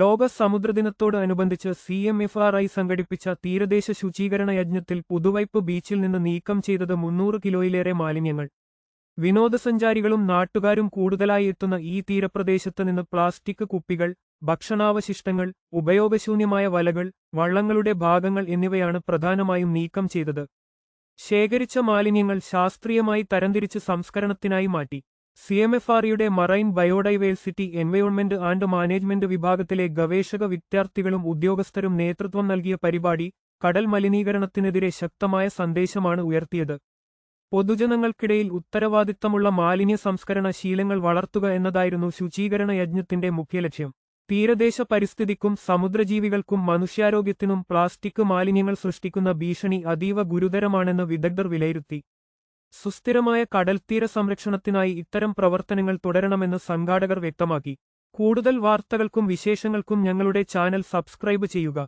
ലോക സമുദ്രദിനത്തോട് അനുബന്ധിച്ച് CMFRI സംഘടിപ്പിച്ച തീരദേശ ശുചീകരണ യജ്ഞത്തിൽ പുതുവൈപ്പ് ബീച്ചിൽ നിന്ന് നീക്കം ചെയ്തത് 300 കിലോയിലേറെ മാലിന്യങ്ങൾ. വിനോദസഞ്ചാരികളും നാട്ടുകാരും കൂടുതലായി എത്തുന്ന ഈ തീരപ്രദേശത്ത് നിന്ന് പ്ലാസ്റ്റിക് കുപ്പികൾ, ഭക്ഷണാവശിഷ്ടങ്ങൾ, ഉപയോഗശൂന്യമായ വലകൾ, വള്ളങ്ങളുടെ ഭാഗങ്ങൾ എന്നിവയാണ് പ്രധാനമായും നീക്കം ചെയ്തത്. ശേഖരിച്ച മാലിന്യങ്ങൾ ശാസ്ത്രീയമായി തരംതിരിച്ച് സംസ്കരണത്തിനായി മാറ്റി. CMFRIയുടെ marine biodiversity environment and management വിഭാഗത്തിലെ ഗവേഷക വിദ്യാർത്ഥികളും ഉദ്യോഗസ്ഥരും നേതൃത്വം നൽകിയ പരിപാടി കടൽ മലിനീകരണത്തിനെതിരെ ശക്തമായ സന്ദേശമാണ് ഉയർത്തിയത്. പൊതുജനങ്ങൾക്കിടയിൽ ഉത്തരവാദിത്തമുള്ള മാലിന്യ സംസ്കരണ ശീലങ്ങൾ വളർത്തുക എന്നതായിരുന്നു ശുചീകരണ യജ്ഞത്തിന്റെ മുഖ്യലക്ഷ്യം. തീരദേശ പരിസ്ഥിതിക്കും സമുദ്രജീവികൾക്കും മനുഷ്യാരോഗ്യത്തിനും പ്ലാസ്റ്റിക് മാലിന്യങ്ങൾ സൃഷ്ടിക്കുന്ന ഭീഷണി അതീവ ഗുരുതരമാണെന്ന് വിദഗ്ധർ വിലയിരുത്തി. സുസ്ഥിരമായ കടൽത്തീര സംരക്ഷണത്തിനായി ഇത്തരം പ്രവർത്തനങ്ങൾ തുടരണമെന്ന് സംഘാടകർ വ്യക്തമാക്കി. കൂടുതൽ വാർത്തകൾക്കും വിശേഷങ്ങൾക്കും ഞങ്ങളുടെ ചാനൽ സബ്സ്ക്രൈബ് ചെയ്യുക.